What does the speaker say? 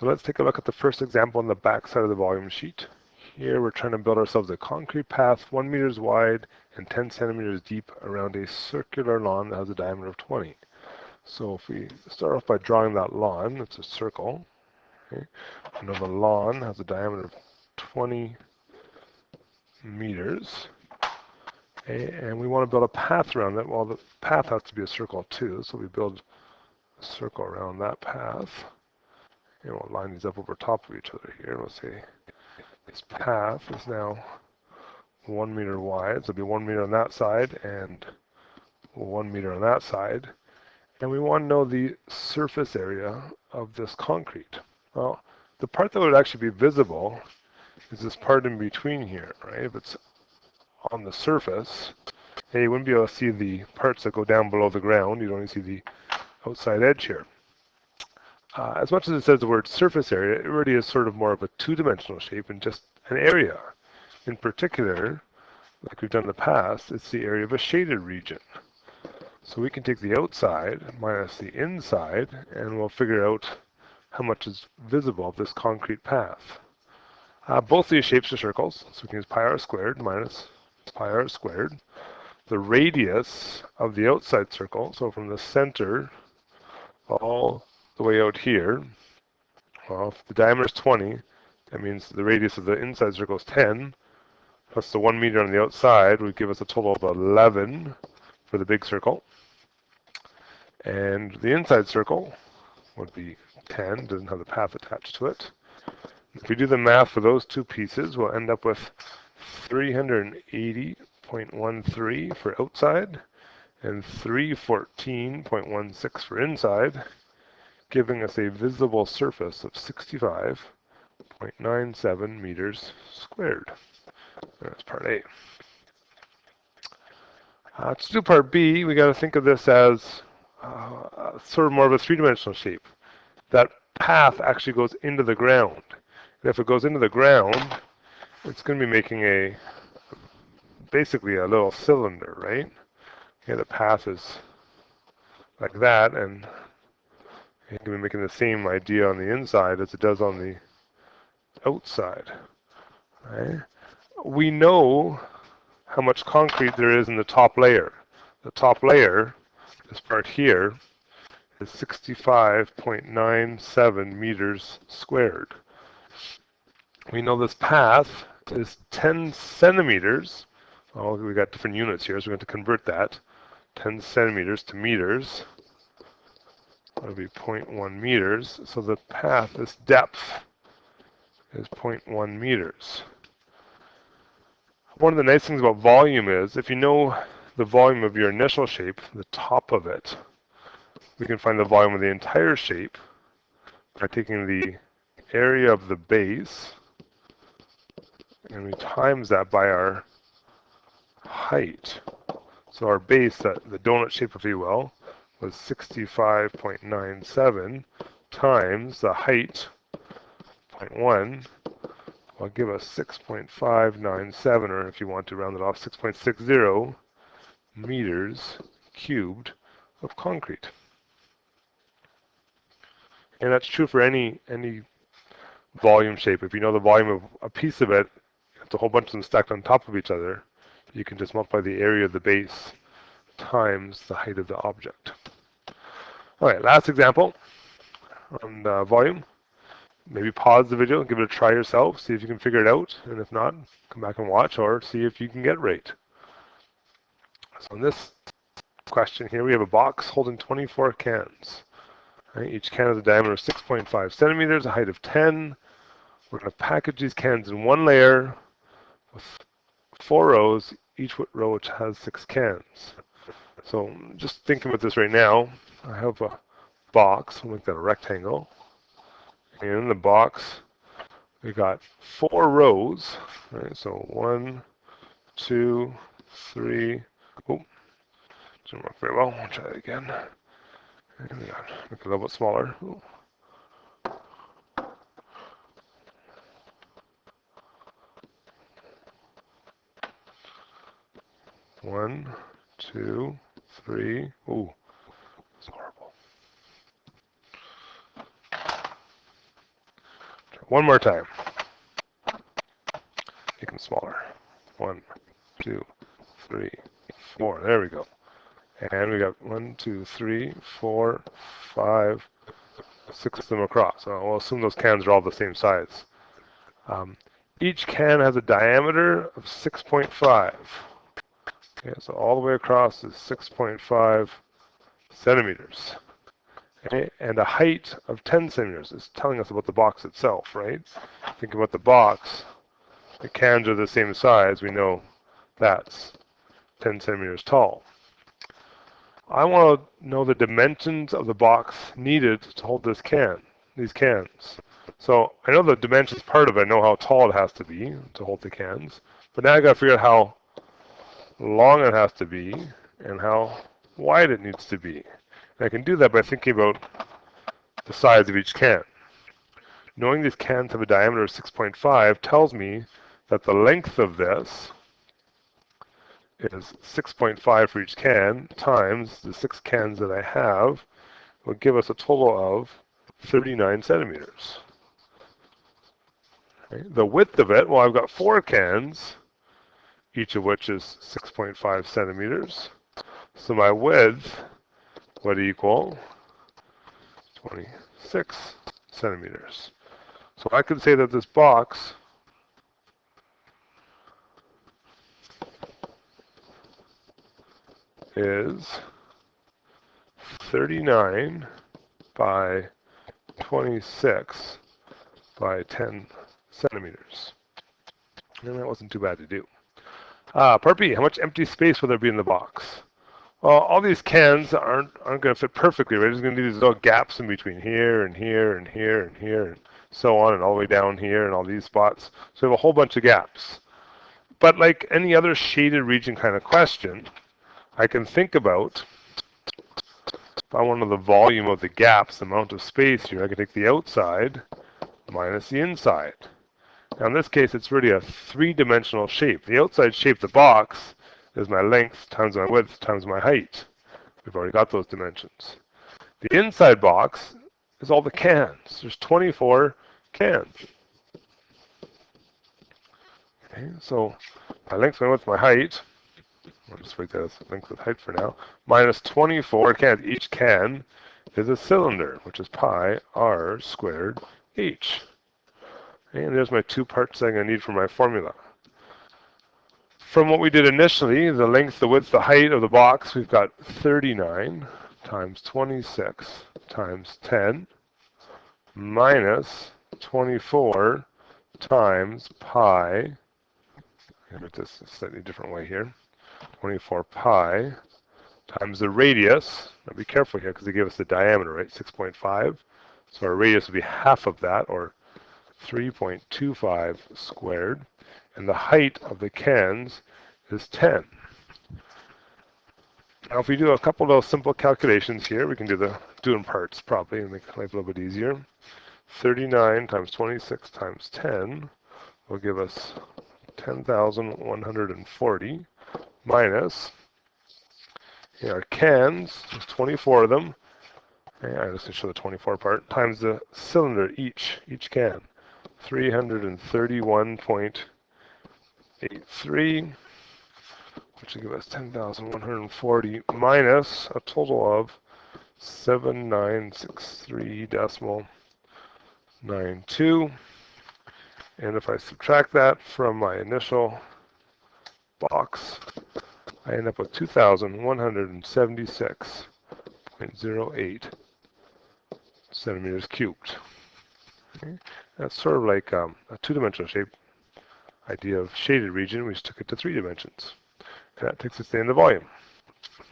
So let's take a look at the first example on the back side of the volume sheet. Here we're trying to build ourselves a concrete path 1 meters wide and 10 centimeters deep around a circular lawn that has a diameter of 20. So if we start off by drawing that lawn, it's a circle. Okay? We know the lawn has a diameter of 20 meters. Okay? And we want to build a path around it. Well, the path has to be a circle too, so we build a circle around that path. And we'll line these up over top of each other here. We'll say this path is now 1 meter wide, so it'll be 1 meter on that side and 1 meter on that side. And we want to know the surface area of this concrete. Well, the part that would actually be visible is this part in between here, right? If it's on the surface, and you wouldn't be able to see the parts that go down below the ground. You'd only see the outside edge here. As much as it says the word surface area, it really is sort of more of a two-dimensional shape and just an area. In particular, like we've done in the past, it's the area of a shaded region. So we can take the outside minus the inside, and we'll figure out how much is visible of this concrete path. Both these shapes are circles, so we can use pi r squared minus pi r squared. The radius of the outside circle, so from the center all the way out here, well, if the diameter is 20, that means the radius of the inside circle is 10, plus the 1 meter on the outside would give us a total of 11 for the big circle. And the inside circle would be 10, doesn't have the path attached to it. If we do the math for those two pieces, we'll end up with 380.13 for outside and 314.16 for inside, giving us a visible surface of 65.97 meters squared. That's part A. To do part B, we got to think of this as sort of more of a three-dimensional shape. That path actually goes into the ground. And if it goes into the ground, it's going to be making basically a little cylinder, right? Okay, the path is like that, and you can be making the same idea on the inside as it does on the outside. Right? We know how much concrete there is in the top layer. The top layer, this part here, is 65.97 meters squared. We know this path is 10 centimeters. Oh, we got different units here, so we're going to convert that. 10 centimeters to meters. That would be 0.1 meters. So the path, this depth, is 0.1 meters. One of the nice things about volume is, if you know the volume of your initial shape, the top of it, we can find the volume of the entire shape by taking the area of the base, and we times that by our height. So our base, the donut shape, if you will, was 65.97 times the height, 0.1, will give us 6.597, or if you want to round it off, 6.60 meters cubed of concrete. And that's true for any volume shape. If you know the volume of a piece of it, it's a whole bunch of them stacked on top of each other, you can just multiply the area of the base times the height of the object. All right, last example on volume. Maybe pause the video and give it a try yourself, see if you can figure it out, and if not, come back and watch, or see if you can get it right. So in this question here, we have a box holding 24 cans. Right, each can has a diameter of 6.5 centimeters, a height of 10. We're going to package these cans in one layer with 4 rows, each row which has 6 cans. So just thinking about this right now, I have a box, we'll make that a rectangle. And in the box, we got 4 rows, right? So 1, 2, 3, oh, didn't work very well, I'll try that again. And we got, make it a little bit smaller. Ooh. 1, 2, 3. Ooh, it's horrible. one more time. Make them smaller. 1, 2, 3, 4. There we go. And we got 1, 2, 3, 4, 5, 6 of them across. So we'll assume those cans are all the same size. Each can has a diameter of 6.5. Okay, so all the way across is 6.5 centimeters. Okay, and a height of 10 centimeters is telling us about the box itself, right? Think about the box. The cans are the same size. We know that's 10 centimeters tall. I want to know the dimensions of the box needed to hold these cans. So I know the dimensions part of it. I know how tall it has to be to hold the cans. But now I got to figure out how long it has to be and how wide it needs to be. And I can do that by thinking about the size of each can. Knowing these cans have a diameter of 6.5 tells me that the length of this is 6.5 for each can times the 6 cans that I have will give us a total of 39 centimeters. Okay. The width of it, well, I've got 4 cans, each of which is 6.5 centimeters. So my width would equal 26 centimeters. So I could say that this box is 39 by 26 by 10 centimeters. And that wasn't too bad to do. Part B, how much empty space will there be in the box? Well, all these cans aren't going to fit perfectly, right? There's going to be these little gaps in between here and here and here and here and so on and all the way down here and all these spots. So we have a whole bunch of gaps. But like any other shaded region kind of question, I can think about, if I want to know the volume of the gaps, the amount of space here, I can take the outside minus the inside. Now in this case, it's really a three-dimensional shape. The outside shape, the box, is my length times my width times my height. We've already got those dimensions. The inside box is all the cans. There's 24 cans. Okay, so my length, my width, my height, I'll just write that as length with height for now, minus 24 cans. Each can is a cylinder, which is pi r squared h. And there's my 2 parts I'm going to need for my formula. From what we did initially, the length, the width, the height of the box, we've got 39 times 26 times 10 minus 24 times pi. I'll write this a slightly different way here. 24 pi times the radius. Now be careful here because they give us the diameter, right? 6.5. So our radius would be half of that, or 3.25 squared. And the height of the cans is 10. Now if we do a couple of those simple calculations here, we can do in parts probably and make life a little bit easier. 39 times 26 times 10 will give us 10,140 minus, our cans, there's 24 of them, and I'm just going to show the 24 part, times the cylinder each can, 331.83, which will give us 10,140 minus a total of 7963.92. And if I subtract that from my initial box, I end up with 2,176.08 centimeters cubed. Okay. That's sort of like a two-dimensional shape idea of shaded region. We just took it to 3 dimensions. And that takes us to the end of the volume.